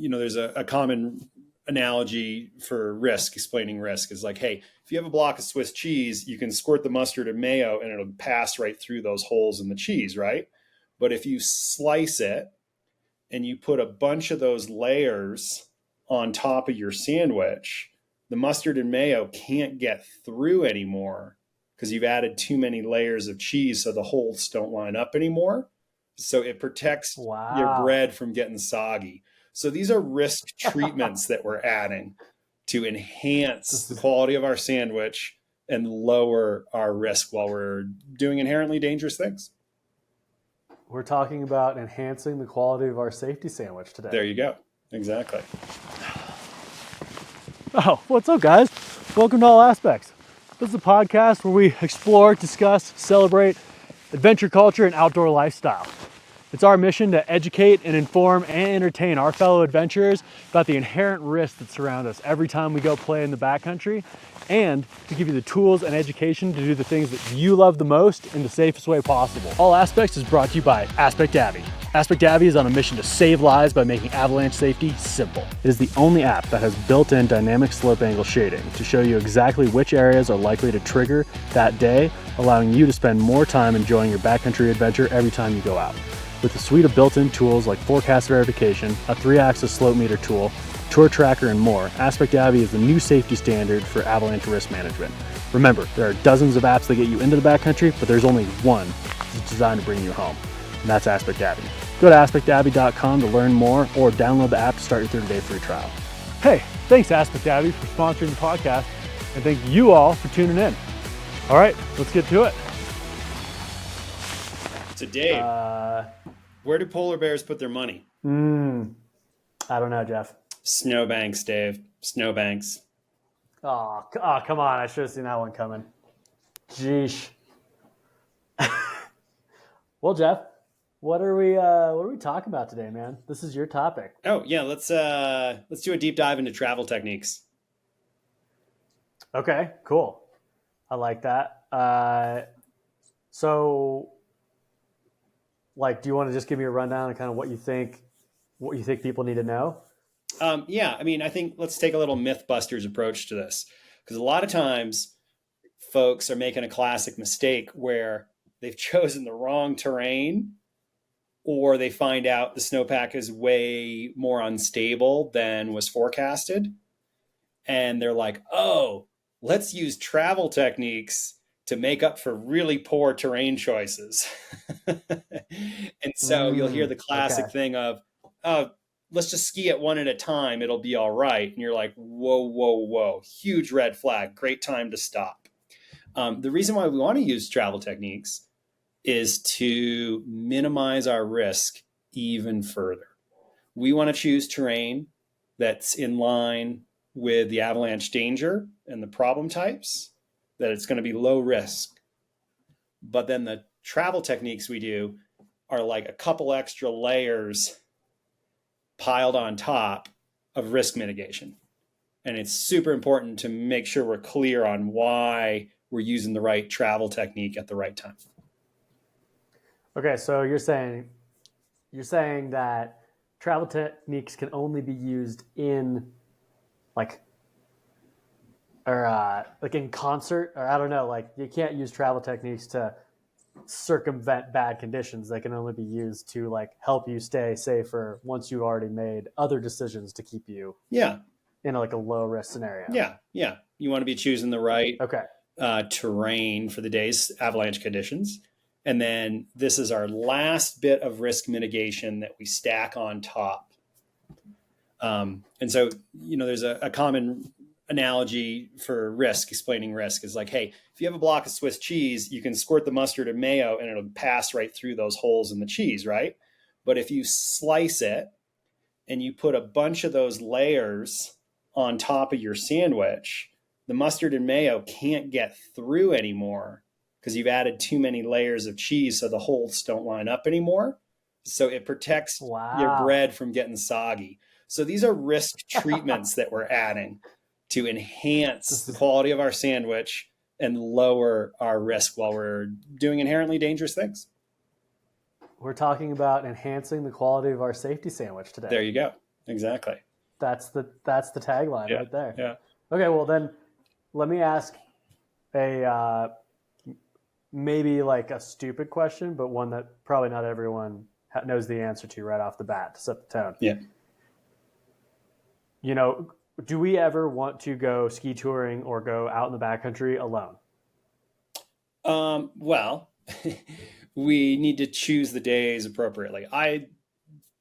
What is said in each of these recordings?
there's a common analogy for risk, explaining risk is like, hey, if you have a block of Swiss cheese, you can squirt the mustard and mayo and it'll pass right through those holes in the cheese, right? But if you slice it and you put a bunch of those layers on top of your sandwich, the mustard and mayo can't get through anymore because you've added too many layers of cheese, so the holes don't line up anymore. So it protects your bread from getting soggy. So these are risk treatments that we're adding to enhance the quality of our sandwich and lower our risk while we're doing inherently dangerous things. We're talking about enhancing the quality of our safety sandwich today. There you go. Exactly. Oh, what's up, guys? Welcome to All Aspects. This is a podcast where we explore, discuss, celebrate adventure culture and outdoor lifestyle. It's our mission to educate and inform and entertain our fellow adventurers about the inherent risks that surround us every time we go play in the backcountry, and to give you the tools and education to do the things that you love the most in the safest way possible. All Aspects is brought to you by AspectAvy. AspectAvy is on a mission to save lives by making avalanche safety simple. It is the only app that has built-in dynamic slope angle shading to show you exactly which areas are likely to trigger that day, allowing you to spend more time enjoying your backcountry adventure every time you go out. With a suite of built-in tools like forecast verification, a 3-axis slope meter tool, tour tracker, and more, AspectAvy is the new safety standard for avalanche risk management. Remember, there are dozens of apps that get you into the backcountry, but there's only one that's designed to bring you home, and that's AspectAvy. Go to AspectAvy.com to learn more or download the app to start your 30-day free trial. Hey, thanks AspectAvy for sponsoring the podcast, and thank you all for tuning in. All right, let's get to it. So Dave, where do polar bears put their money? I don't know, Jeff. Snowbanks, Dave. Snowbanks. Oh, come on. I should have seen that one coming. Jeesh. Well, Jeff, what are we talking about today, man? This is your topic. Oh, yeah, let's do a deep dive into travel techniques. Okay, cool. I like that. So do you want to just give me a rundown of kind of what you think people need to know? Yeah, I mean, I think let's take a little Mythbusters approach to this, because a lot of times folks are making a classic mistake where they've chosen the wrong terrain, or they find out the snowpack is way more unstable than was forecasted. And they're like, oh, let's use travel techniques to make up for really poor terrain choices. And so you'll hear the classic thing of, oh, let's just ski it one at a time. It'll be all right. And you're like, whoa, whoa, whoa, huge red flag. Great time to stop. The reason why we want to use travel techniques is to minimize our risk even further. We want to choose terrain that's in line with the avalanche danger and the problem types, that it's going to be low risk. But then the travel techniques we do are like a couple extra layers piled on top of risk mitigation. And it's super important to make sure we're clear on why we're using the right travel technique at the right time. Okay, so you're saying that travel techniques can only be used in in concert, or I don't know, you can't use travel techniques to circumvent bad conditions. They can only be used to help you stay safer once you've already made other decisions to keep you in a low risk scenario. Yeah. You want to be choosing the right Okay. Terrain for the day's avalanche conditions. And then this is our last bit of risk mitigation that we stack on top. And so, there's a common analogy for risk, explaining risk is like, hey, if you have a block of Swiss cheese, you can squirt the mustard and mayo and it'll pass right through those holes in the cheese, right? But if you slice it and you put a bunch of those layers on top of your sandwich, the mustard and mayo can't get through anymore because you've added too many layers of cheese, so the holes don't line up anymore. So it protects your bread from getting soggy. So these are risk treatments that we're adding to enhance the quality of our sandwich and lower our risk while we're doing inherently dangerous things. We're talking about enhancing the quality of our safety sandwich today. There you go. Exactly. That's the tagline Yeah. right there. Yeah. Okay, well then, let me ask a maybe like a stupid question, but one that probably not everyone knows the answer to right off the bat to set the tone. Yeah. You know, do we ever want to go ski touring or go out in the backcountry alone? Well, we need to choose the days appropriately. I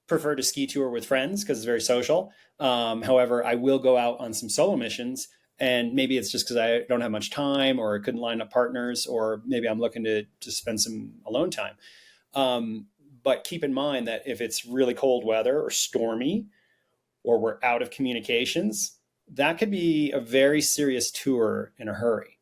prefer to ski tour with friends because it's very social. However, I will go out on some solo missions, and maybe it's just because I don't have much time, or I couldn't line up partners, or maybe I'm looking to spend some alone time. Um, but keep in mind that if it's really cold weather or stormy, or we're out of communications, that could be a very serious tour in a hurry.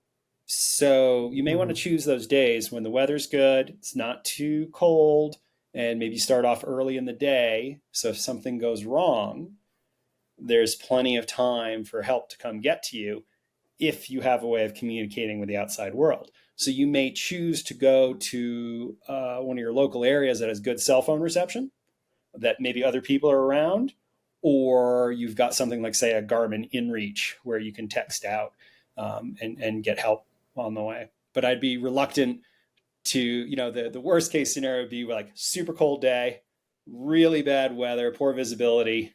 So you may want to Mm-hmm. choose those days when the weather's good, it's not too cold, and maybe start off early in the day. So if something goes wrong, there's plenty of time for help to come get to you if you have a way of communicating with the outside world. So you may choose to go to one of your local areas that has good cell phone reception, that maybe other people are around, or you've got something like, say, a Garmin InReach where you can text out and get help on the way. But I'd be reluctant to, the worst case scenario would be like super cold day, really bad weather, poor visibility,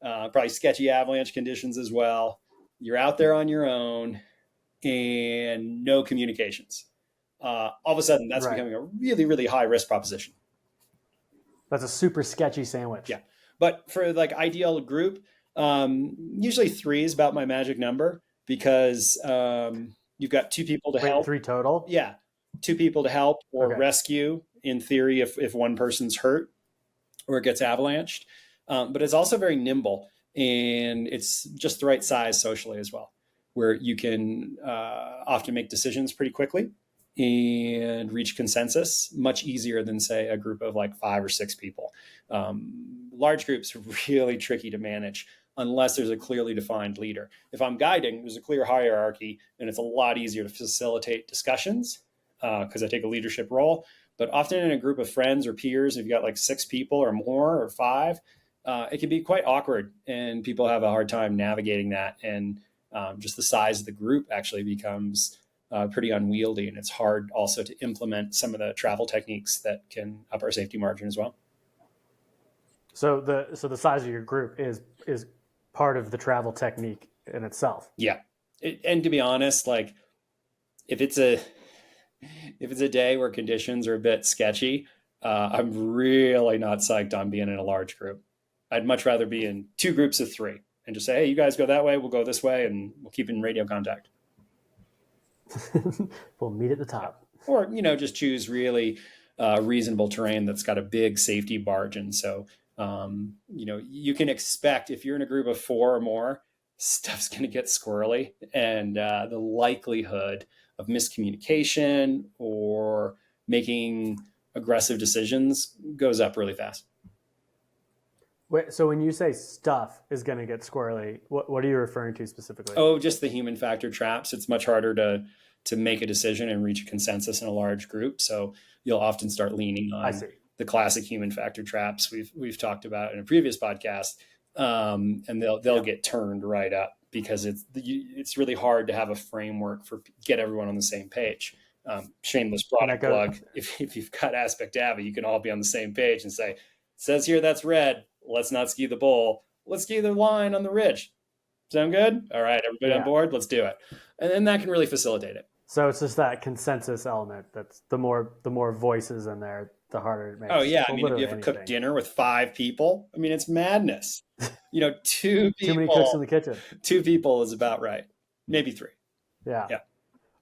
probably sketchy avalanche conditions as well. You're out there on your own and no communications. All of a sudden, that's Right. becoming a really, really high risk proposition. That's a super sketchy sandwich. Yeah. But for like ideal group, usually three is about my magic number because you've got two people to Wait, help. three total? Yeah. Two people to help or Okay. rescue in theory if one person's hurt or it gets avalanched. But it's also very nimble and it's just the right size socially as well, where you can often make decisions pretty quickly and reach consensus much easier than, say, a group of like 5 or 6 people. Large groups are really tricky to manage unless there's a clearly defined leader. If I'm guiding, there's a clear hierarchy and it's a lot easier to facilitate discussions because I take a leadership role. But often in a group of friends or peers, if you've got like 6 people or more or 5, it can be quite awkward and people have a hard time navigating that. And just the size of the group actually becomes pretty unwieldy. And it's hard also to implement some of the travel techniques that can up our safety margin as well. So the size of your group is part of the travel technique in itself. Yeah. And to be honest, like if it's a day where conditions are a bit sketchy, I'm really not psyched on being in a large group. I'd much rather be in 2 groups of 3 and just say, hey, you guys go that way, we'll go this way, and we'll keep in radio contact. We'll meet at the top. Or, just choose really reasonable terrain that's got a big safety margin. So, you can expect if you're in a group of 4 or more, stuff's going to get squirrely. And the likelihood of miscommunication or making aggressive decisions goes up really fast. Wait, so when you say stuff is going to get squirrely, what are you referring to specifically? Oh, just the human factor traps. It's much harder to make a decision and reach a consensus in a large group. So you'll often start leaning on the classic human factor traps we've talked about in a previous podcast, and they'll get turned right up because it's really hard to have a framework for get everyone on the same page. Shameless product plug. If you've got AspectAvy, you can all be on the same page and say, it says here that's red. Let's not ski the bowl. Let's ski the line on the ridge. Sound good? All right, everybody on board? Let's do it. And then that can really facilitate it. So it's just that consensus element. That's the more voices in there, the harder it makes. Oh yeah, if you have to cook dinner with 5 people, it's madness. 2 people. Too many cooks in the kitchen. 2 people is about right. Maybe 3. Yeah.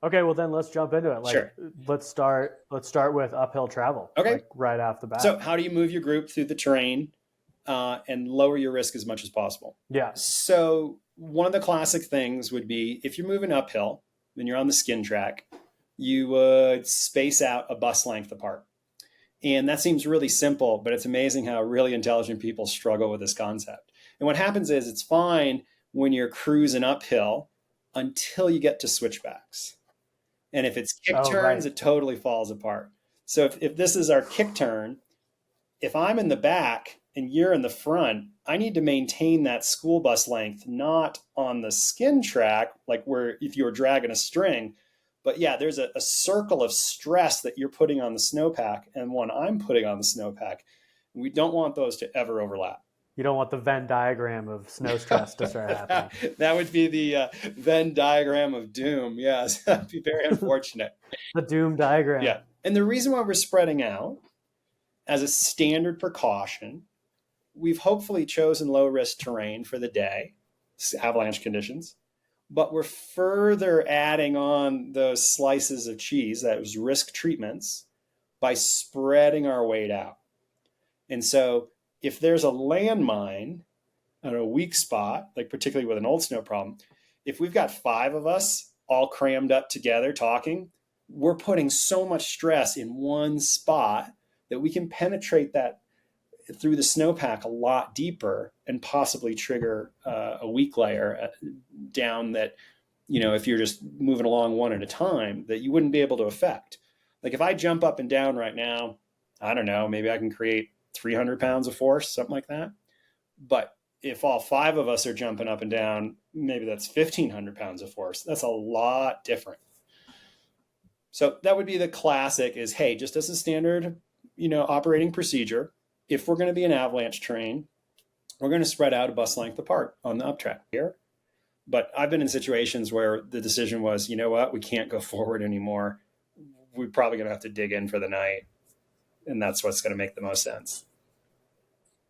Okay, well then let's jump into it. Sure. Let's start with uphill travel. Okay. Right off the bat. So how do you move your group through the terrain and lower your risk as much as possible? Yeah. So one of the classic things would be if you're moving uphill, when you're on the skin track, you would space out a bus length apart. And that seems really simple, but it's amazing how really intelligent people struggle with this concept. And what happens is it's fine when you're cruising uphill until you get to switchbacks. And if it's kick turns, it totally falls apart. So if this is our kick turn, if I'm in the back and you're in the front, I need to maintain that school bus length, not on the skin track, like where if you were dragging a string, but yeah, there's a circle of stress that you're putting on the snowpack and one I'm putting on the snowpack. We don't want those to ever overlap. You don't want the Venn diagram of snow stress to start happening. That would be the Venn diagram of doom. Yes, that'd be very unfortunate. The doom diagram. Yeah. And the reason why we're spreading out as a standard precaution, we've hopefully chosen low risk terrain for the day, avalanche conditions, but we're further adding on those slices of cheese, that was risk treatments, by spreading our weight out. And so if there's a landmine on a weak spot, like particularly with an old snow problem, if we've got 5 of us all crammed up together talking, we're putting so much stress in one spot that we can penetrate that through the snowpack a lot deeper and possibly trigger a weak layer down that, if you're just moving along one at a time, that you wouldn't be able to affect. Like if I jump up and down right now, I don't know, maybe I can create 300 pounds of force, something like that. But if all 5 of us are jumping up and down, maybe that's 1,500 pounds of force. That's a lot different. So that would be the classic is, hey, just as a standard, operating procedure, if we're going to be an avalanche terrain, we're going to spread out a bus length apart on the uptrack here. But I've been in situations where the decision was, you know what, we can't go forward anymore. We're probably going to have to dig in for the night. And that's what's going to make the most sense.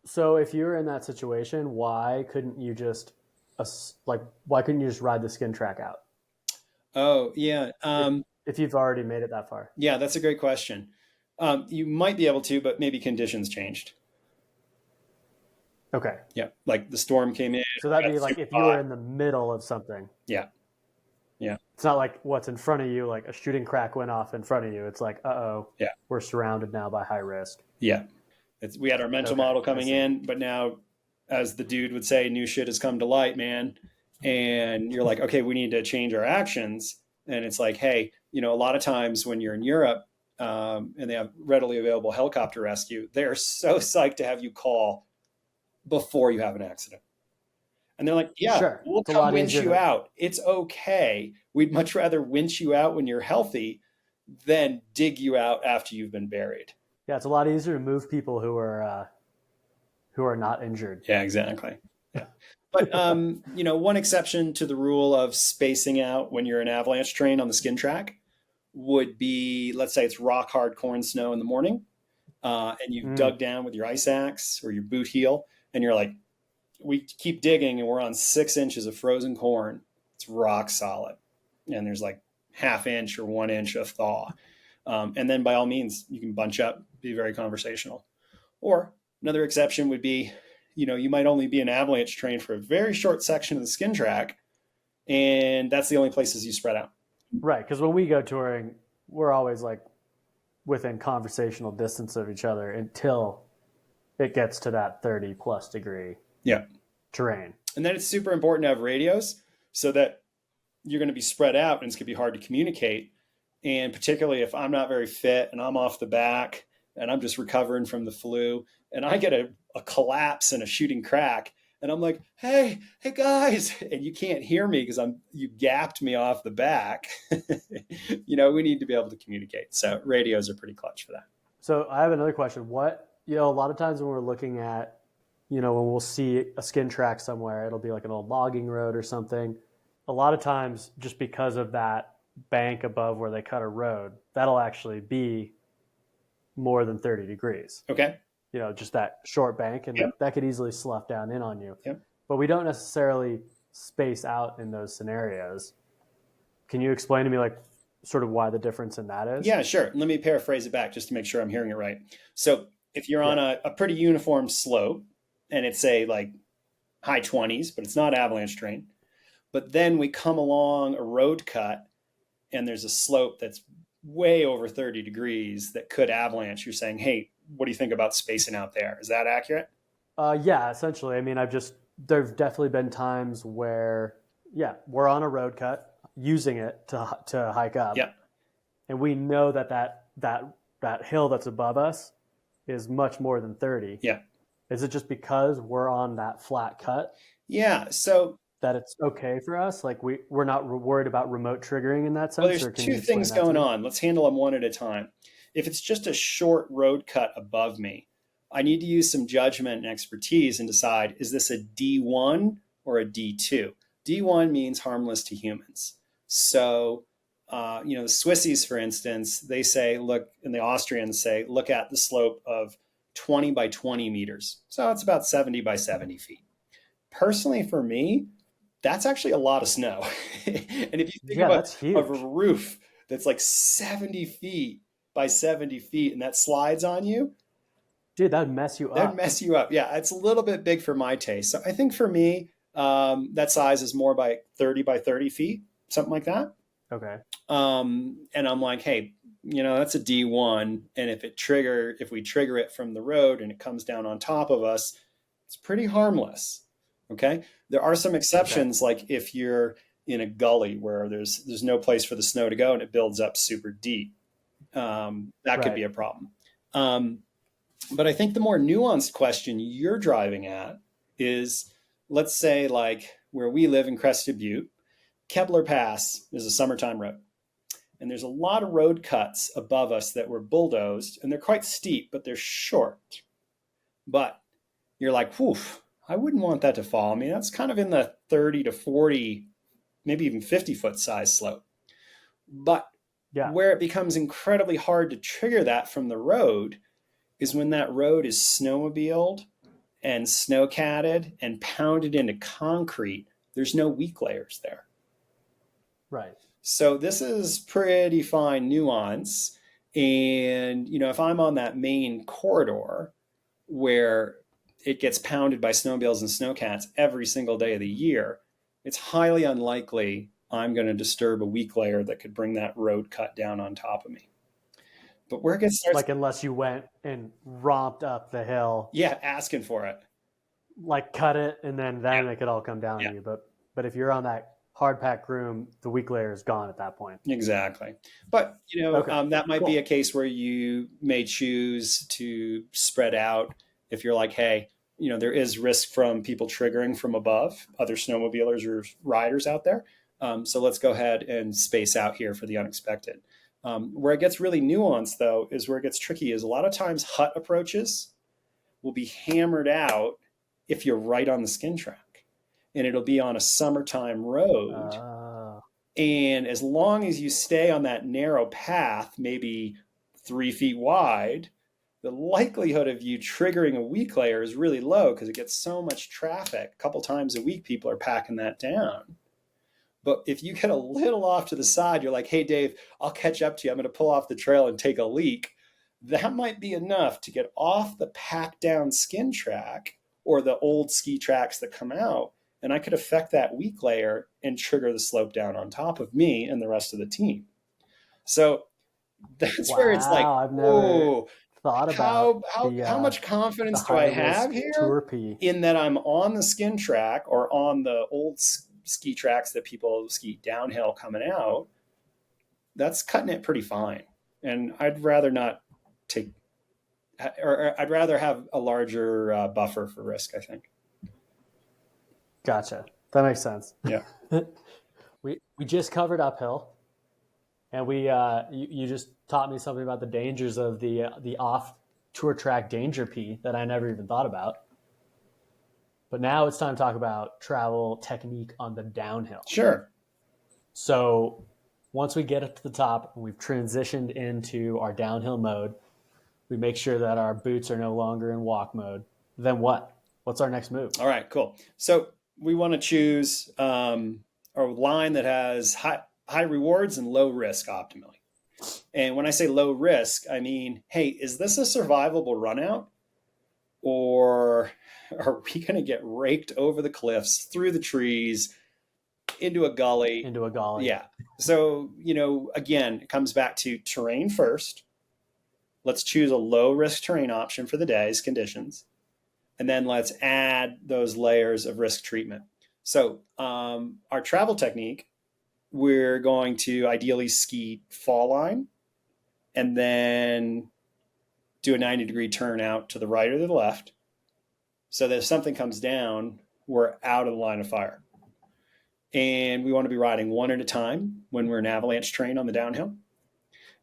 So if you were in that situation, why couldn't you just ride the skin track out? Oh, yeah. If you've already made it that far. Yeah, that's a great question. You might be able to, but maybe conditions changed. Okay. Yeah, like the storm came in. So that'd be like if you were in the middle of something. Yeah. Yeah. It's not like what's in front of you, like a shooting crack went off in front of you. It's like, yeah, we're surrounded now by high risk. Yeah. We had our mental model coming in, but now, as the dude would say, new shit has come to light, man. And you're like, okay, we need to change our actions. And it's like, hey, a lot of times when you're in Europe and they have readily available helicopter rescue, they're so psyched to have you call before you have an accident. And they're like, yeah, sure. We'll come winch you out. It's okay. We'd much rather winch you out when you're healthy than dig you out after you've been buried. Yeah, it's a lot easier to move people who are not injured. Yeah, exactly. Yeah. But, one exception to the rule of spacing out when you're an avalanche terrain on the skin track would be, let's say it's rock hard corn snow in the morning and you've dug down with your ice axe or your boot heel and you're like, we keep digging and we're on 6 inches of frozen corn. It's rock solid. And there's like 1/2 inch or 1 inch of thaw. And then by all means, you can bunch up, be very conversational. Or another exception would be, you might only be an avalanche terrain for a very short section of the skin track. And that's the only places you spread out. Right. Because when we go touring, we're always like within conversational distance of each other until it gets to that 30 plus degree terrain. And then it's super important to have radios so that you're going to be spread out and it's going to be hard to communicate. And particularly if I'm not very fit and I'm off the back and I'm just recovering from the flu and I get a collapse and a shooting crack and I'm like, hey guys, and you can't hear me because you gapped me off the back. We need to be able to communicate. So radios are pretty clutch for that. So I have another question. A lot of times when we're looking at, when we'll see a skin track somewhere, it'll be like an old logging road or something. A lot of times just because of that bank above where they cut a road, that'll actually be more than 30 degrees. Okay. Just that short bank, and that could easily slough down in on you. Yep. But we don't necessarily space out in those scenarios. Can you explain to me like sort of why the difference in that is? Yeah, sure. Let me paraphrase it back just to make sure I'm hearing it right. So if you're on a pretty uniform slope and it's say like high 20s, but it's not avalanche terrain, but then we come along a road cut and there's a slope that's way over 30 degrees that could avalanche, you're saying, hey, what do you think about spacing out there? Is that accurate? Yeah, essentially. I mean, there've definitely been times where, we're on a road cut using it to hike up. Yeah. And we know that hill that's above us is much more than 30. Yeah. Is it just because we're on that flat cut Yeah. So, that it's okay for us? Like we're not worried about remote triggering in that well, sense, there's or can you two explain things that to going me? on. Let's handle them one at a time. If it's just a short road cut above me, I need to use some judgment and expertise and decide, is this a D1 or a D2? D1 means harmless to humans. So, the Swissies, for instance, they say, look, and the Austrians say, look at the slope of 20 by 20 meters. So it's about 70 by 70 feet. Personally, for me, that's actually a lot of snow. And if you think Yeah, of that's of a huge. roof that's like 70 feet by 70 feet and that slides on you, Dude, that'd mess you that'd up. mess you up. Yeah, it's a little bit big for my taste. So I think for me, that size is more by 30 by 30 feet, something like that. Okay. And I'm like, hey, that's a D1. And if we trigger it from the road and it comes down on top of us, it's pretty harmless. Okay. There are some Okay. exceptions, like if you're in a gully where there's no place for the snow to go and it builds up super deep. That could Right. be a problem. Um, but I think the more nuanced question you're driving at is, let's say, like where we live in Crested Butte, Kebler Pass is a summertime road. And there's a lot of road cuts above us that were bulldozed, and they're quite steep, but they're short. But you're like, whew, I wouldn't want that to fall. I mean, that's kind of in the 30 to 40, maybe even 50-foot size slope. But Yeah. where it becomes incredibly hard to trigger that from the road is when that road is snowmobiled and snowcatted and pounded into concrete. There's no weak layers there. Right. So this is pretty fine nuance. And, if I'm on that main corridor where it gets pounded by snowmobiles and snowcats every single day of the year, it's highly unlikely I'm going to disturb a weak layer that could bring that road cut down on top of me. But where it gets starts, Like unless you went and romped up the hill, yeah, asking for it. like cut it, and then Yeah, it could all come down yeah. on you. But if you're on that hard packed room, the weak layer is gone at that point. Exactly. But, Okay. that might be a Cool. case where you may choose to spread out if you're like, hey, there is risk from people triggering from above, other snowmobilers or riders out there. So let's go ahead and space out here for the unexpected. Where it gets really nuanced, though, is where it gets tricky is a lot of times hut approaches will be hammered out if you're right on the skin track. And it'll be on a summertime road, Uh, and as long as you stay on that narrow path, maybe 3 feet wide, the likelihood of you triggering a weak layer is really low because it gets so much traffic. A couple times a week, people are packing that down. But if you get a little off to the side, you're like, hey, Dave, I'll catch up to you. I'm going to pull off the trail and take a leak. That might be enough to get off the packed down skin track or the old ski tracks that come out. And I could affect that weak layer and trigger the slope down on top of me and the rest of the team. So that's where it's like, wow, I've never oh, thought about how much the confidence do high I have risk here tour P. in that I'm on the skin track or on the old ski tracks that people ski downhill coming out? That's cutting it pretty fine. And I'd rather not take, or I'd rather have a larger buffer for risk, I think. Gotcha. That makes sense. Yeah. We just covered uphill, and you just taught me something about the dangers of the off tour track danger P that I never even thought about. But now it's time to talk about travel technique on the downhill. Sure. So once we get up to the top and we've transitioned into our downhill mode, we make sure that our boots are no longer in walk mode. Then what? What's our next move? All right, cool. So we want to choose a line that has high rewards and low risk optimally. And when I say low risk, I mean, hey, is this a survivable run out? Or are we going to get raked over the cliffs, through the trees, into a gully? Into a gully. Yeah. So, again, it comes back to terrain first. Let's choose a low risk terrain option for the day's conditions. And then let's add those layers of risk treatment. So, our travel technique, we're going to ideally ski fall line and then do a 90-degree turn out to the right or to the left. so that if something comes down, we're out of the line of fire. And we want to be riding one at a time when we're in avalanche terrain on the downhill.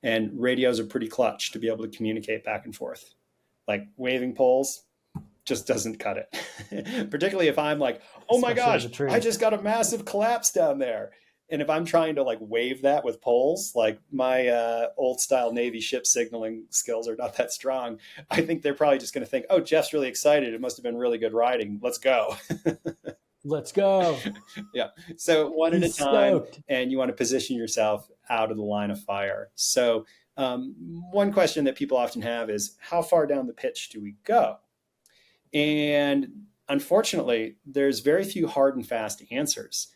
And radios are pretty clutch to be able to communicate back and forth. Like waving poles just doesn't cut it. Particularly if I'm like, oh my gosh, I just got a massive collapse down there. And if I'm trying to like wave that with poles, like my old style Navy ship signaling skills are not that strong. I think they're probably just going to think, oh, Jeff's really excited. It must have been really good riding. Let's go. Let's go. Yeah. So one at a time, and you want to position yourself out of the line of fire. So one question that people often have is, how far down the pitch do we go? And unfortunately, there's very few hard and fast answers.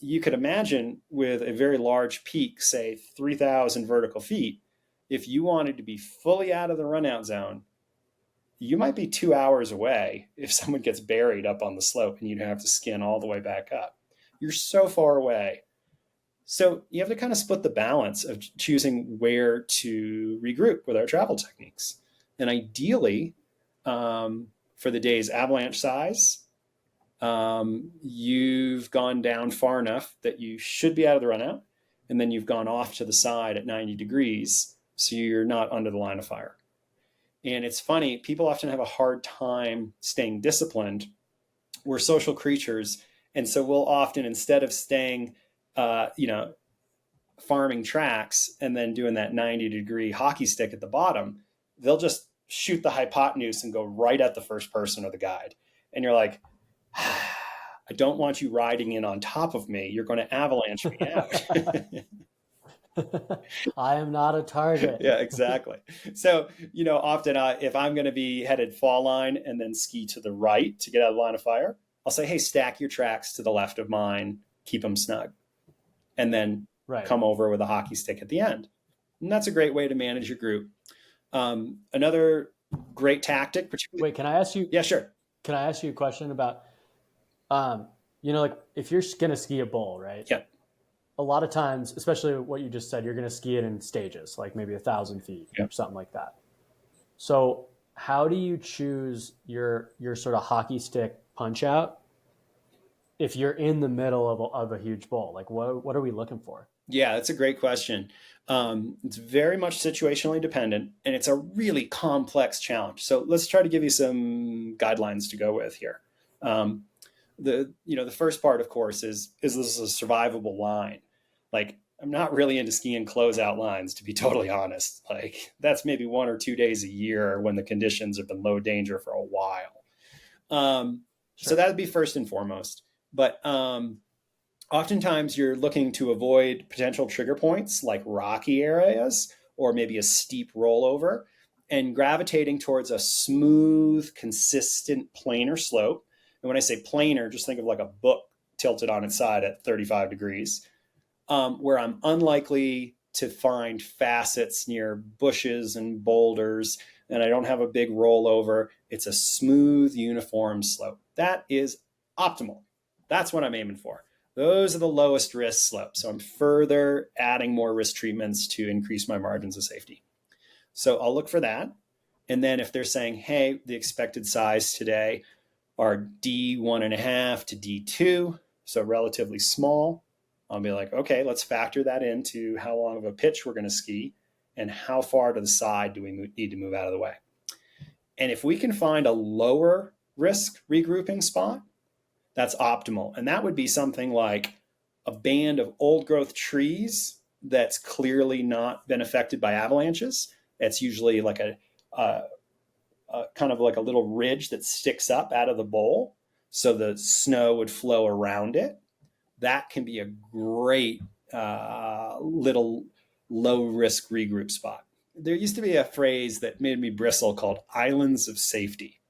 You could imagine with a very large peak, say 3,000 vertical feet, if you wanted to be fully out of the runout zone, you might be 2 hours away if someone gets buried up on the slope and you'd have to skin all the way back up. You're so far away. So you have to kind of split the balance of choosing where to regroup with our travel techniques. And ideally, for the day's avalanche size, you've gone down far enough that you should be out of the runout, and then you've gone off to the side at 90 degrees, so you're not under the line of fire. And it's funny, people often have a hard time staying disciplined. We're social creatures, and so we'll often, instead of staying, farming tracks and then doing that 90-degree hockey stick at the bottom, they'll just shoot the hypotenuse and go right at the first person or the guide. And you're like, I don't want you riding in on top of me. You're going to avalanche me out. I am not a target. Yeah, exactly. So, often if I'm going to be headed fall line and then ski to the right to get out of the line of fire, I'll say, hey, stack your tracks to the left of mine, keep them snug, and then come over with a hockey stick at the end. And that's a great way to manage your group. Another great tactic, particularly. Wait, can I ask you? Yeah, sure. Can I ask you a question about, like if you're going to ski a bowl, right? Yeah. A lot of times, especially what you just said, you're going to ski it in stages, like maybe 1,000 feet or something like that. So how do you choose your sort of hockey stick punch out if you're in the middle of a huge bowl? Like what are we looking for? Yeah, that's a great question. It's very much situationally dependent, and it's a really complex challenge. So let's try to give you some guidelines to go with here. The first part, of course, is this a survivable line? Like, I'm not really into skiing closeout lines, to be totally honest. Like, that's maybe 1 or 2 days a year when the conditions have been low danger for a while. So that would be first and foremost. But oftentimes you're looking to avoid potential trigger points like rocky areas or maybe a steep rollover, and gravitating towards a smooth, consistent, planar slope. And when I say planar, just think of like a book tilted on its side at 35 degrees, where I'm unlikely to find facets near bushes and boulders, and I don't have a big rollover. It's a smooth, uniform slope. That is optimal. That's what I'm aiming for. Those are the lowest risk slopes. So I'm further adding more risk treatments to increase my margins of safety. So I'll look for that. And then if they're saying, hey, the expected size today are D1.5 to D2, so relatively small, I'll be like, okay, let's factor that into how long of a pitch we're going to ski and how far to the side do we need to move out of the way. And if we can find a lower risk regrouping spot, that's optimal. And that would be something like a band of old growth trees that's clearly not been affected by avalanches. It's usually like a kind of like a little ridge that sticks up out of the bowl, so the snow would flow around it. That can be a great little low risk regroup spot. There used to be a phrase that made me bristle called islands of safety.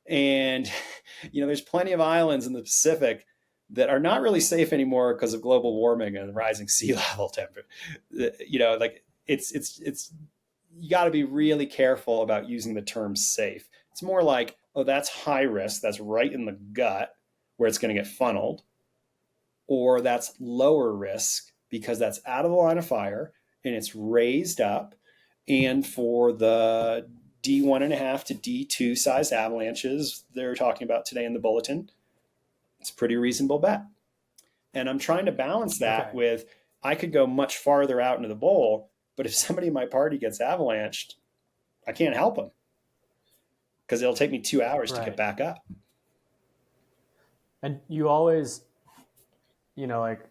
And, there's plenty of islands in the Pacific that are not really safe anymore because of global warming and rising sea level temperature. It's you got to be really careful about using the term safe. It's more like, oh, that's high risk. That's right in the gut where it's going to get funneled. Or that's lower risk because that's out of the line of fire and it's raised up. And for the D1.5 to D2 size avalanches they're talking about today in the bulletin. It's a pretty reasonable bet. And I'm trying to balance that with, I could go much farther out into the bowl, but if somebody in my party gets avalanched, I can't help them because it'll take me 2 hours to get back up. And you always, like,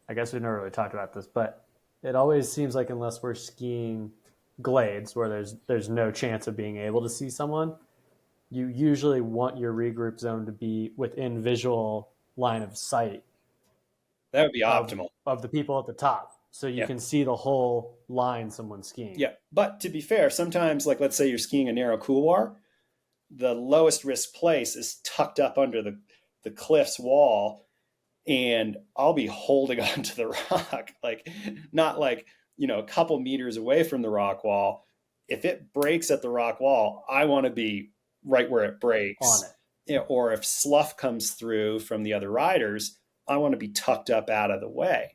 I guess we've never really talked about this, but it always seems like unless we're skiing glades where there's no chance of being able to see someone, you usually want your regroup zone to be within visual line of sight. That would be optimal. Of the people at the top. So you can see the whole line someone's skiing. Yeah. But to be fair, sometimes, like, let's say you're skiing a narrow couloir, the lowest risk place is tucked up under the cliff's wall, and I'll be holding onto the rock, like, not like, a couple meters away from the rock wall. If it breaks at the rock wall, I want to be right where it breaks. On it. Or if slough comes through from the other riders, I want to be tucked up out of the way.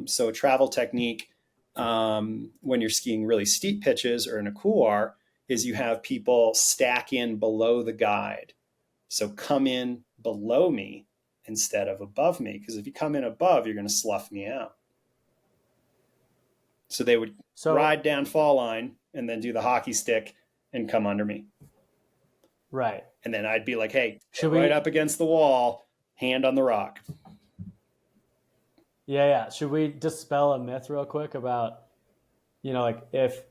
So a travel technique when you're skiing really steep pitches or in a couloir is you have people stack in below the guide. So come in below me instead of above me, because if you come in above, you're going to slough me out. So they would ride down fall line and then do the hockey stick and come under me. Right. And then I'd be like, hey, right up against the wall, hand on the rock. Yeah. Should we dispel a myth real quick about, like, if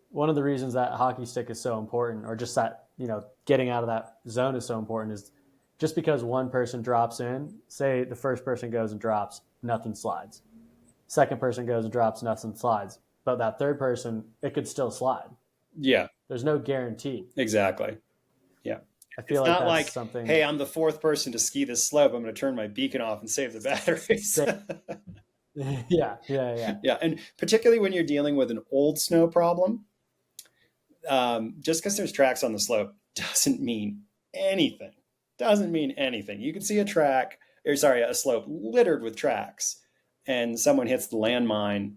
one of the reasons that hockey stick is so important, or just that, getting out of that zone is so important, is just because one person drops in, say the first person goes and drops, nothing slides. Second person goes and drops, nothing slides. But that third person, it could still slide. Yeah. There's no guarantee. Exactly. Yeah. I feel it's like not that's like, something. Hey, I'm the fourth person to ski this slope. I'm going to turn my beacon off and save the batteries. Yeah. Yeah. And particularly when you're dealing with an old snow problem, just because there's tracks on the slope doesn't mean anything. You can see a slope littered with tracks, and someone hits the landmine,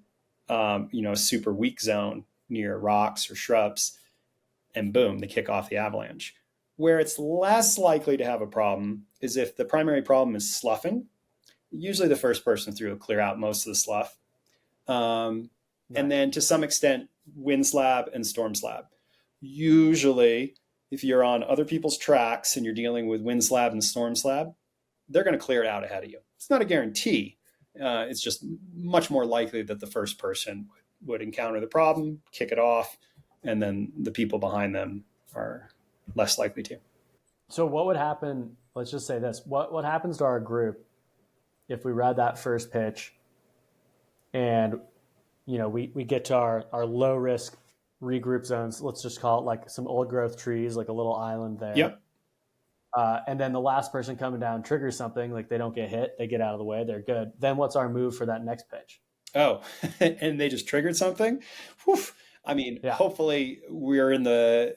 super weak zone near rocks or shrubs, and boom, they kick off the avalanche. Where it's less likely to have a problem is if the primary problem is sloughing. Usually the first person through will clear out most of the slough. And then to some extent, wind slab and storm slab. Usually, if you're on other people's tracks and you're dealing with wind slab and storm slab, they're going to clear it out ahead of you. It's not a guarantee. It's just much more likely that the first person would encounter the problem, kick it off, and then the people behind them are less likely to. So what would happen, let's just say this, what happens to our group if we ride that first pitch and, we get to our low risk regroup zones, let's just call it like some old growth trees, like a little island there. Yep. And then the last person coming down triggers something, like they don't get hit, they get out of the way, they're good. Then what's our move for that next pitch? Oh, and they just triggered something? Whew. I mean, Hopefully we're in the.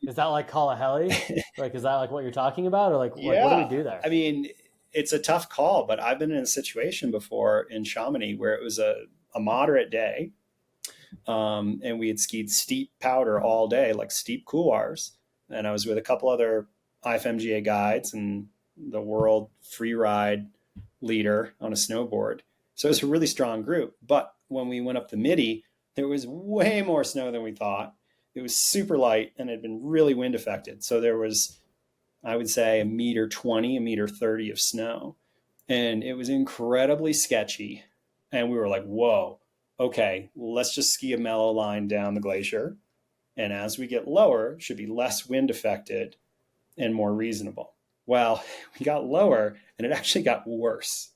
Is that like call a heli? Like, is that like what you're talking about? Or like what do we do there? I mean, it's a tough call, but I've been in a situation before in Chamonix where it was a moderate day. And we had skied steep powder all day, like steep couloirs. And I was with a couple other IFMGA guides and the world free ride leader on a snowboard. So it was a really strong group. But when we went up the Midi, there was way more snow than we thought. It was super light and had been really wind affected. So there was, I would say, 1.20 meters, 1.30 meters of snow. And it was incredibly sketchy. And we were like, whoa, okay, let's just ski a mellow line down the glacier. And as we get lower, it should be less wind affected and more reasonable. Well, we got lower and it actually got worse.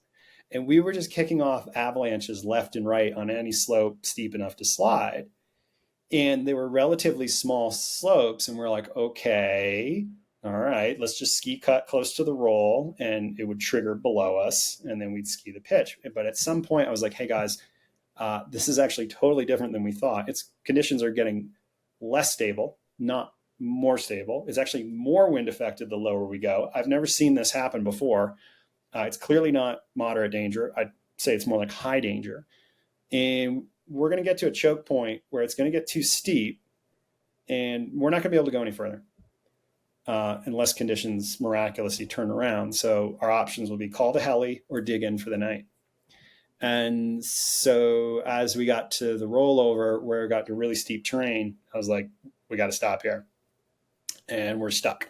And we were just kicking off avalanches left and right on any slope steep enough to slide. And they were relatively small slopes. And we're like, okay, all right, let's just ski cut close to the roll and it would trigger below us. And then we'd ski the pitch. But at some point I was like, hey guys, this is actually totally different than we thought. Its conditions are getting less stable, not more stable. It's actually more wind affected the lower we go. I've never seen this happen before. It's clearly not moderate danger. I'd say it's more like high danger. And we're going to get to a choke point where it's going to get too steep. and we're not going to be able to go any further unless conditions miraculously turn around. So our options will be call the heli or dig in for the night. And so as we got to the rollover where it got to really steep terrain, I was like, we got to stop here. And we're stuck.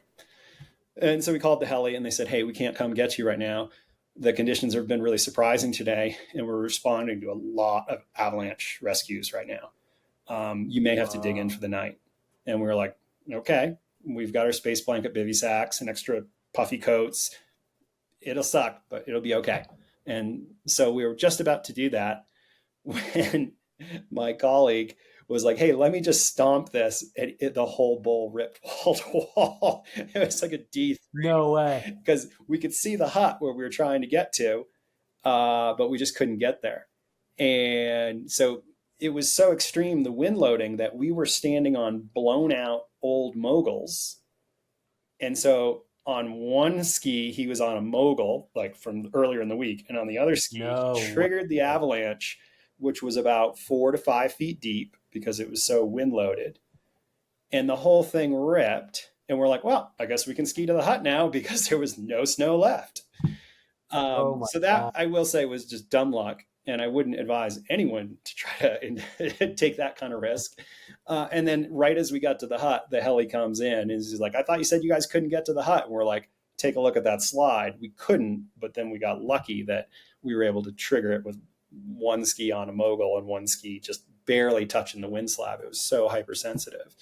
And so we called the heli and they said, hey, we can't come get you right now. The conditions have been really surprising today, and we're responding to a lot of avalanche rescues right now. You may have to dig in for the night. And we were like, okay, we've got our space blanket bivy sacks and extra puffy coats. It'll suck, but it'll be okay. And so we were just about to do that when my colleague was like, hey, let me just stomp this. And the whole bowl ripped wall to wall. It was like a D3. No way. Because we could see the hut where we were trying to get to, but we just couldn't get there. And so it was so extreme, the wind loading, that we were standing on blown out old moguls. And so on one ski, he was on a mogul, like from earlier in the week. And on the other ski, he triggered the avalanche, which was about 4 to 5 feet deep because it was so wind loaded. And the whole thing ripped. And we're like, well, I guess we can ski to the hut now because there was no snow left. So that, God, I will say, was just dumb luck. And I wouldn't advise anyone to try to take that kind of risk. And then right as we got to the hut, the heli comes in and he's like, I thought you said you guys couldn't get to the hut. And we're like, take a look at that slide. We couldn't, but then we got lucky that we were able to trigger it with one ski on a mogul and one ski just barely touching the wind slab. It was so hypersensitive.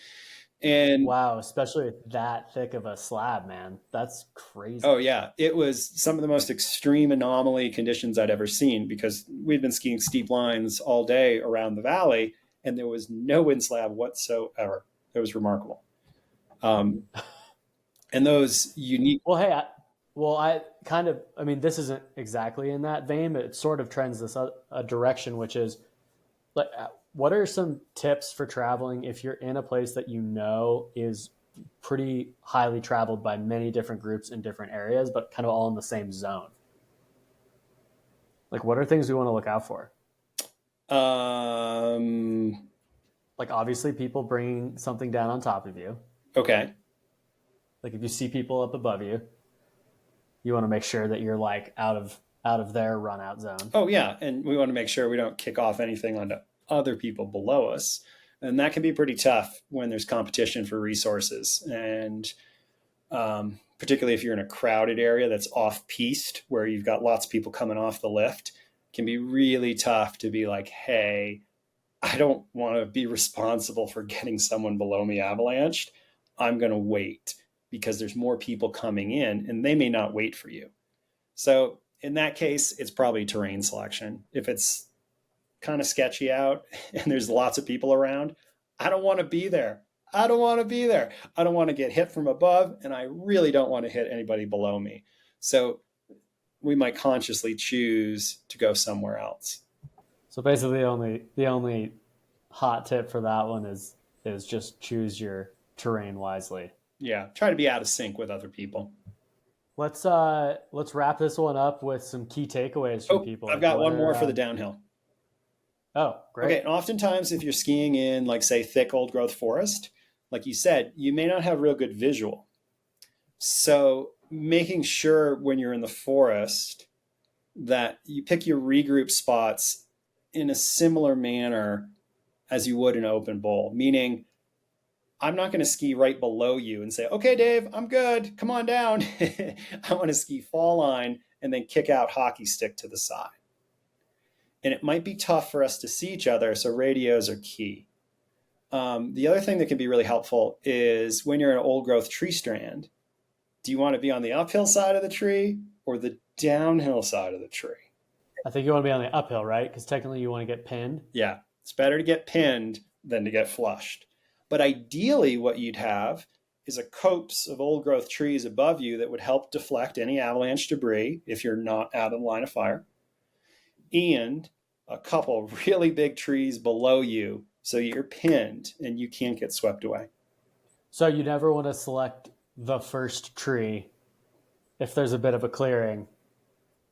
And wow, especially with that thick of a slab, man. That's crazy. Oh yeah, it was some of the most extreme anomaly conditions I'd ever seen because we'd been skiing steep lines all day around the valley and there was no wind slab whatsoever. It was remarkable. And those unique. Well, hey, I mean, this isn't exactly in that vein, but it sort of trends this a direction, which is like, what are some tips for traveling if you're in a place that you know is pretty highly traveled by many different groups in different areas, but kind of all in the same zone? Like, what are things we want to look out for? Like, obviously, people bringing something down on top of you. Okay. Like, if you see people up above you, you want to make sure that you're like out of their run out zone. Oh yeah, and we want to make sure we don't kick off anything onto other people below us. And that can be pretty tough when there's competition for resources. And particularly if you're in a crowded area that's off-piste, where you've got lots of people coming off the lift, it can be really tough to be like, hey, I don't want to be responsible for getting someone below me avalanched. I'm going to wait because there's more people coming in and they may not wait for you. So in that case, it's probably terrain selection. If it's kind of sketchy out and there's lots of people around, I don't want to be there. I don't want to get hit from above, and I really don't want to hit anybody below me. So we might consciously choose to go somewhere else. So basically the only hot tip for that one is just choose your terrain wisely. Yeah, try to be out of sync with other people. Let's wrap this one up with some key takeaways from people. I've got one more for the downhill. Oh, great. Okay, and oftentimes if you're skiing in, like, say, thick old growth forest, like you said, you may not have real good visual. So making sure when you're in the forest that you pick your regroup spots in a similar manner as you would an open bowl, meaning I'm not going to ski right below you and say, okay, Dave, I'm good. Come on down. I want to ski fall line and then kick out hockey stick to the side. And it might be tough for us to see each other, so radios are key. The other thing that can be really helpful is when you're in an old growth tree strand, do you want to be on the uphill side of the tree or the downhill side of the tree? I think you want to be on the uphill, right? Because technically you want to get pinned. Yeah, it's better to get pinned than to get flushed. But ideally what you'd have is a copse of old growth trees above you that would help deflect any avalanche debris if you're not out of the line of fire, and a couple really big trees below you so you're pinned and you can't get swept away. So you never want to select the first tree if there's a bit of a clearing.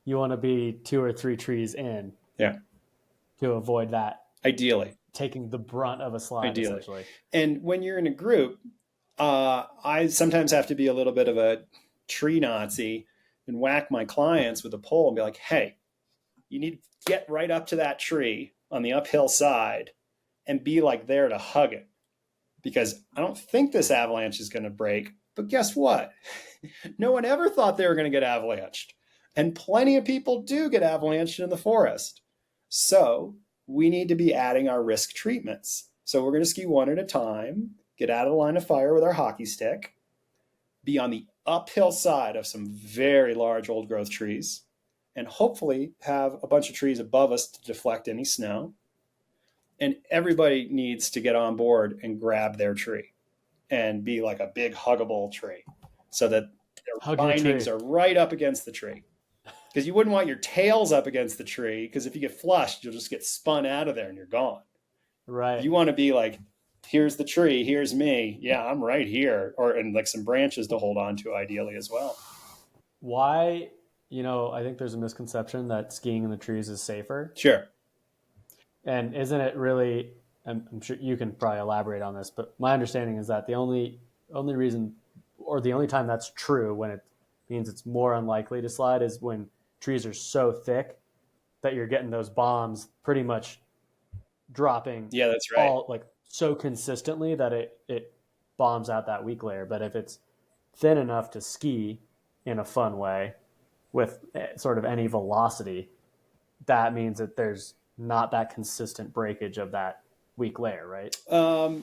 You want to be 2 or 3 trees in. Yeah. To avoid that. Ideally. taking the brunt of a slide, ideally. essentially. And when you're in a group, I sometimes have to be a little bit of a tree Nazi and whack my clients with a pole and be like, hey, you need to get right up to that tree on the uphill side and be like there to hug it. Because I don't think this avalanche is going to break. But guess what? No one ever thought they were going to get avalanched. And plenty of people do get avalanched in the forest. So we need to be adding our risk treatments. So we're going to ski one at a time, get out of the line of fire with our hockey stick, be on the uphill side of some very large old growth trees, and hopefully have a bunch of trees above us to deflect any snow. And everybody needs to get on board and grab their tree and be like a big huggable tree so that their bindings are right up against the tree. Because you wouldn't want your tails up against the tree, because if you get flushed, you'll just get spun out of there and you're gone. Right. You want to be like, here's the tree, here's me. Yeah, I'm right here. And like some branches to hold on to ideally as well. Why, I think there's a misconception that skiing in the trees is safer. Sure. And isn't it really, I'm sure you can probably elaborate on this, but my understanding is that the only reason, or the only time that's true when it means it's more unlikely to slide, is when trees are so thick that you're getting those bombs pretty much dropping. Yeah, that's right. All like so consistently that it bombs out that weak layer. But if it's thin enough to ski in a fun way with sort of any velocity, that means that there's not that consistent breakage of that weak layer, right?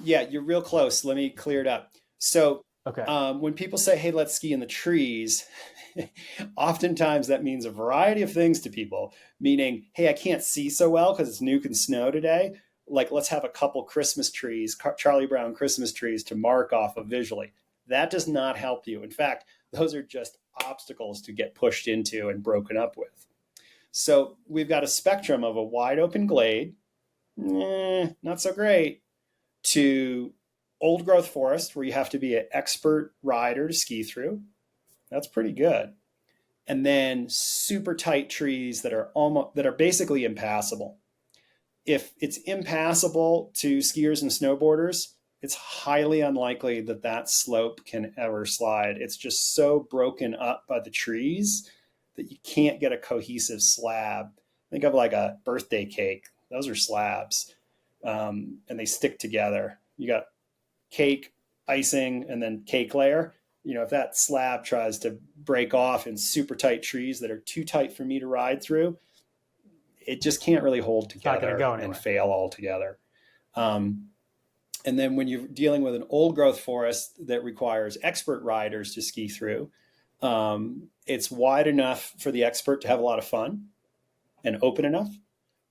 Yeah, you're real close. Let me clear it up. So okay. When people say, hey, let's ski in the trees, oftentimes that means a variety of things to people, meaning, hey, I can't see so well because it's nuke and snow today. Like, let's have a couple Christmas trees, Charlie Brown Christmas trees to mark off of visually. That does not help you. In fact, those are just obstacles to get pushed into and broken up with. So we've got a spectrum of a wide open glade, not so great, to old growth forest where you have to be an expert rider to ski through. That's pretty good. And then super tight trees that are basically impassable. If it's impassable to skiers and snowboarders, it's highly unlikely that that slope can ever slide. It's just so broken up by the trees that you can't get a cohesive slab. Think of like a birthday cake. Those are slabs, and they stick together. You got cake, icing, and then cake layer. If that slab tries to break off in super tight trees that are too tight for me to ride through, it just can't really hold together and fail altogether. And then when you're dealing with an old growth forest that requires expert riders to ski through, it's wide enough for the expert to have a lot of fun and open enough.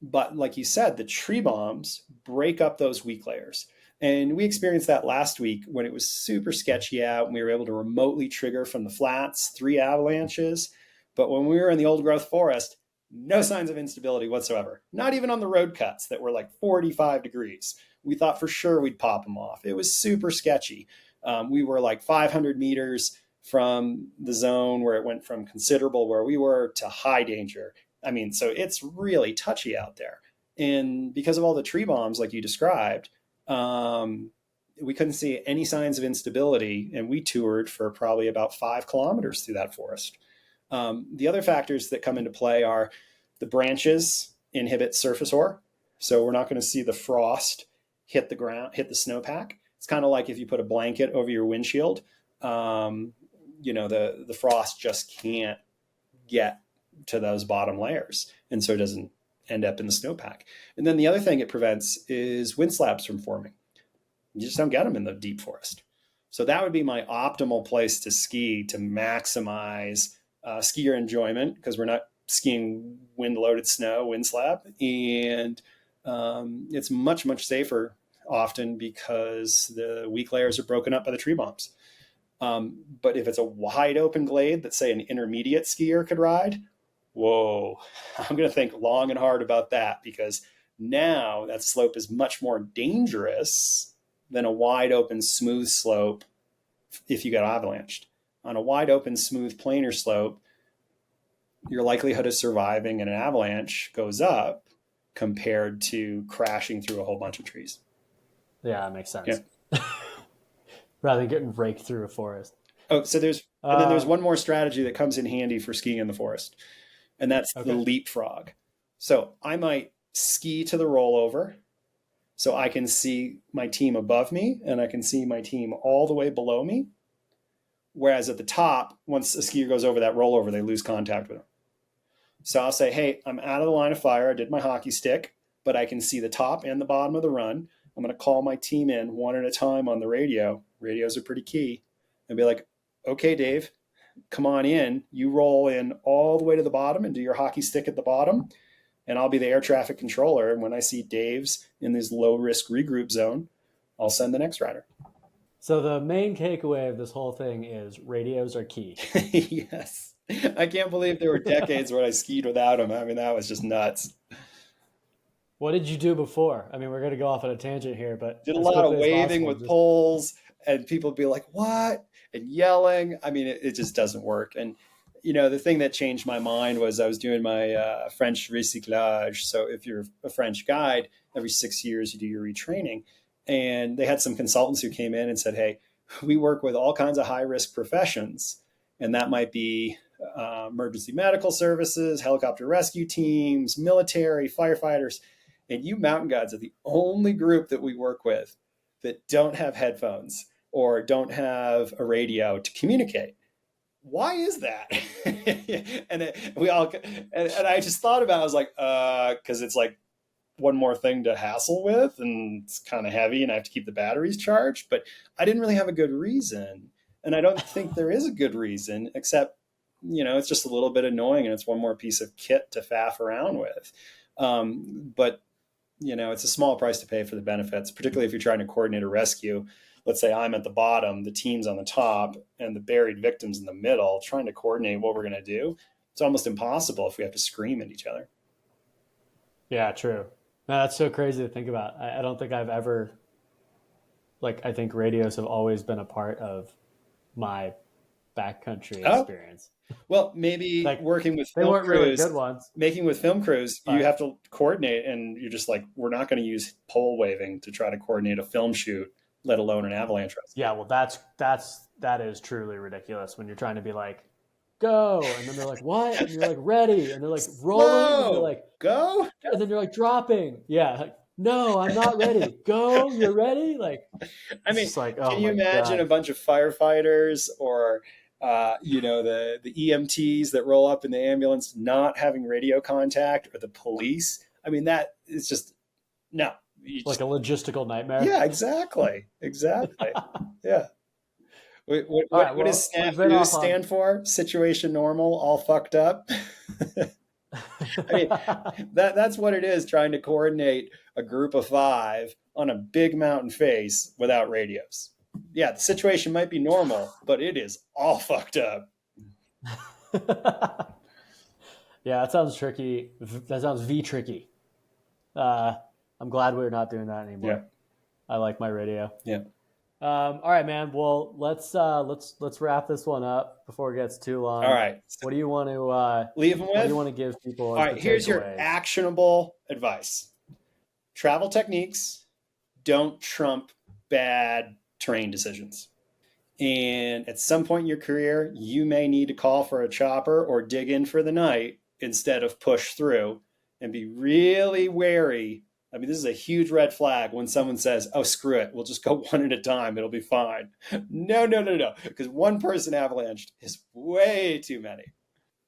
But like you said, the tree bombs break up those weak layers. And we experienced that last week when it was super sketchy out and we were able to remotely trigger from the flats 3 avalanches. But when we were in the old growth forest, no signs of instability whatsoever. Not even on the road cuts that were like 45 degrees. We thought for sure we'd pop them off. It was super sketchy. We were like 500 meters from the zone where it went from considerable where we were to high danger. I mean, so it's really touchy out there. And because of all the tree bombs like you described, we couldn't see any signs of instability, and we toured for probably about 5 kilometers through that forest. The other factors that come into play are the branches inhibit surface ore. So we're not going to see the frost hit the ground, hit the snowpack. It's kind of like if you put a blanket over your windshield, the frost just can't get to those bottom layers. And so it doesn't end up in the snowpack. And then the other thing it prevents is wind slabs from forming. You just don't get them in the deep forest. So that would be my optimal place to ski to maximize skier enjoyment, because we're not skiing wind-loaded snow, wind slab. And it's much, much safer often because the weak layers are broken up by the tree bombs. But if it's a wide open glade that, say, an intermediate skier could ride, whoa, I'm going to think long and hard about that, because now that slope is much more dangerous than a wide open smooth slope if you get avalanched. On a wide open smooth planar slope, your likelihood of surviving an avalanche goes up compared to crashing through a whole bunch of trees. Yeah, that makes Yeah. sense. Rather than getting raked through a forest. Oh, so and then there's one more strategy that comes in handy for skiing in the forest, and that's the leapfrog. So I might ski to the rollover so I can see my team above me and I can see my team all the way below me. Whereas at the top, once a skier goes over that rollover, they lose contact with them. So I'll say, hey, I'm out of the line of fire. I did my hockey stick, but I can see the top and the bottom of the run. I'm going to call my team in one at a time on the radio. Radios are pretty key. And be like, okay, Dave, come on in. You roll in all the way to the bottom and do your hockey stick at the bottom. And I'll be the air traffic controller. And when I see Dave's in this low risk regroup zone, I'll send the next rider. So the main takeaway of this whole thing is radios are key. Yes. I can't believe there were decades where I skied without them. I mean, that was just nuts. What did you do before? I mean, we're going to go off on a tangent here, but did a lot of waving with poles, and people be like, what? And yelling. I mean, it just doesn't work. And, you know, the thing that changed my mind was I was doing my French recyclage. So if you're a French guide, every 6 years you do your retraining. And they had some consultants who came in and said, hey, we work with all kinds of high risk professions. And that might be emergency medical services, helicopter rescue teams, military, firefighters. And you mountain guides are the only group that we work with that don't have headphones or don't have a radio to communicate. Why is that? and I just thought about it. I was like, because it's like one more thing to hassle with, and it's kind of heavy, and I have to keep the batteries charged. But I didn't really have a good reason, and I don't think there is a good reason, except, you know, it's just a little bit annoying, and it's one more piece of kit to faff around with. But you know, it's a small price to pay for the benefits, particularly if you're trying to coordinate a rescue. Let's say I'm at the bottom, the team's on the top, and the buried victim's in the middle, trying to coordinate what we're going to do. It's almost impossible if we have to scream at each other. Yeah, true. No, that's so crazy to think about. I don't think I've ever, I think radios have always been a part of my backcountry experience. Well, maybe working with they weren't really good ones. Making with film crews, you have to coordinate, and you're just like, we're not going to use pole waving to try to coordinate a film shoot, let alone an avalanche rescue. Yeah, well, that is truly ridiculous when you're trying to be like, go, and then they're like, what? And you're like, ready, and they're like, rolling, and you're like, go, and then you're like, dropping. Yeah, like, no, I'm not ready. Go, you're ready. Like, I mean, can you imagine a bunch of firefighters or you know, the EMTs that roll up in the ambulance not having radio contact, or the police? I mean, that is just no. Like a logistical nightmare. Yeah, exactly. Yeah. What does SNAFU stand for? Situation normal, all fucked up. I mean, that's what it is, trying to coordinate a group of 5 on a big mountain face without radios. Yeah, the situation might be normal, but it is all fucked up. Yeah, that sounds tricky. That sounds tricky. I'm glad we're not doing that anymore. Yeah. I like my radio. Yeah. All right, man. Well, let's wrap this one up before it gets too long. All right. What do you want to leave them with? What do you want to give people? All right. Here's your actionable advice. Travel techniques don't trump bad terrain decisions. And at some point in your career, you may need to call for a chopper or dig in for the night instead of push through, and be really wary. I mean, this is a huge red flag when someone says, oh, screw it, we'll just go one at a time, it'll be fine. No, because one person avalanched is way too many.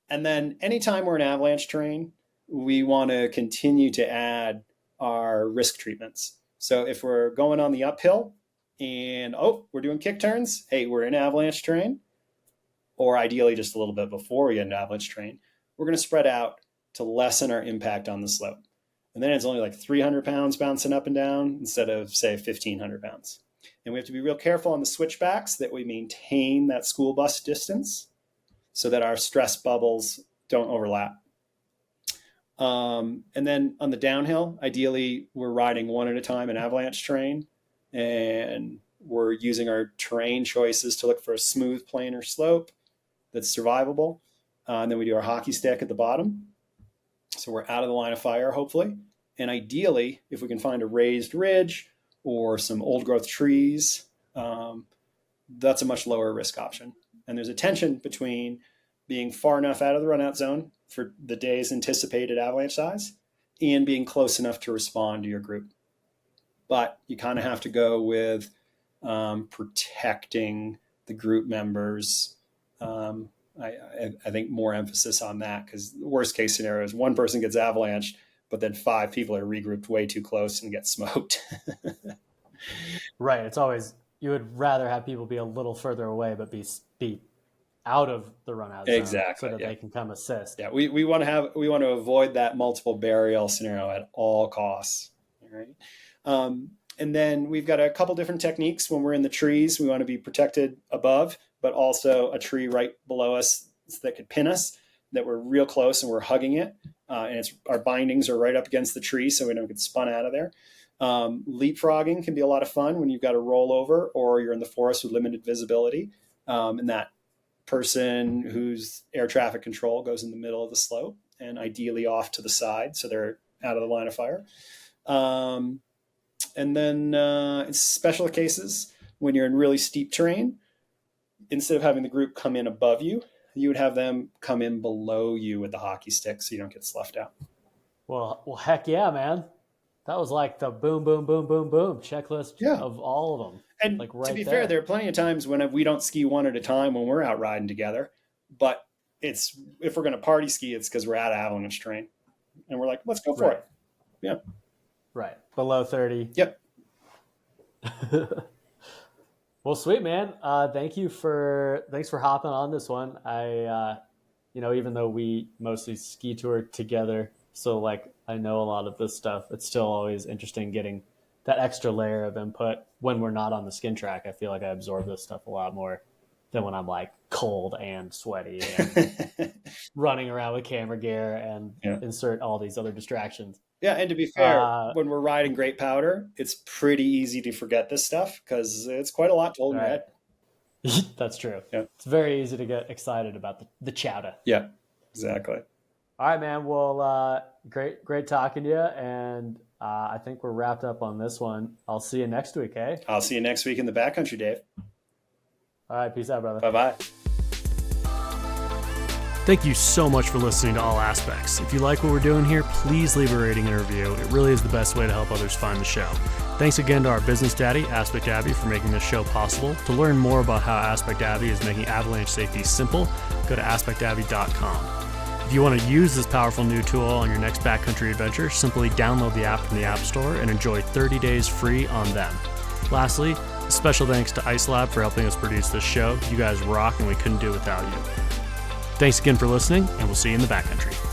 And then anytime we're in avalanche terrain, we want to continue to add our risk treatments. So if we're going on the uphill and, we're doing kick turns, hey, we're in avalanche terrain, or ideally just a little bit before we get into avalanche terrain, we're going to spread out to lessen our impact on the slope. And then it's only like 300 pounds bouncing up and down instead of, say, 1,500 pounds. And we have to be real careful on the switchbacks that we maintain that school bus distance so that our stress bubbles don't overlap. And then on the downhill, ideally, we're riding one at a time in avalanche terrain, and we're using our terrain choices to look for a smooth planar slope that's survivable. And then we do our hockey stick at the bottom. So we're out of the line of fire, hopefully. And ideally, if we can find a raised ridge or some old growth trees, that's a much lower risk option. And there's a tension between being far enough out of the runout zone for the day's anticipated avalanche size and being close enough to respond to your group. But you kind of have to go with protecting the group members. I think more emphasis on that, because the worst case scenario is one person gets avalanched, but then 5 people are regrouped way too close and get smoked. Right. It's always, you would rather have people be a little further away, but be out of the run out zone, exactly, so that they can come assist. Yeah, we want to avoid that multiple burial scenario at all costs. All right. And then we've got a couple different techniques. When we're in the trees, we want to be protected above, but also a tree right below us that could pin us, that we're real close and we're hugging it. And our bindings are right up against the tree, so we don't get spun out of there. Leapfrogging can be a lot of fun when you've got to roll over or you're in the forest with limited visibility. And that person whose air traffic control goes in the middle of the slope and ideally off to the side, so they're out of the line of fire. And then in special cases, when you're in really steep terrain, instead of having the group come in above you, you would have them come in below you with the hockey stick so you don't get sloughed out. Well, heck yeah, man. That was like the boom, boom, boom, boom, boom checklist of all of them. And like right to be there. fair, there are plenty of times when we don't ski one at a time when we're out riding together. But if we're going to party ski, it's because we're out of avalanche terrain. And we're like, let's go for it. Yeah. Right. Below 30. Yep. Well, sweet, man. Thanks for hopping on this one. I even though we mostly ski tour together, so like I know a lot of this stuff, it's still always interesting getting that extra layer of input when we're not on the skin track. I feel like I absorb this stuff a lot more than when I'm like cold and sweaty and running around with camera gear and insert all these other distractions. Yeah, and to be fair, when we're riding great powder, it's pretty easy to forget this stuff because it's quite a lot to hold in your head. That's true. Yeah. It's very easy to get excited about the chowder. Yeah, exactly. All right, man. Well, great talking to you. And I think we're wrapped up on this one. I'll see you next week, eh? I'll see you next week in the backcountry, Dave. All right, peace out, brother. Bye-bye. Thank you so much for listening to All Aspects. If you like what we're doing here, please leave a rating and a review. It really is the best way to help others find the show. Thanks again to our business daddy, AspectAvy, for making this show possible. To learn more about how AspectAvy is making avalanche safety simple, go to AspectAvy.com. If you want to use this powerful new tool on your next backcountry adventure, simply download the app from the App Store and enjoy 30 days free on them. Lastly, a special thanks to IceLab for helping us produce this show. You guys rock, and we couldn't do it without you. Thanks again for listening, and we'll see you in the backcountry.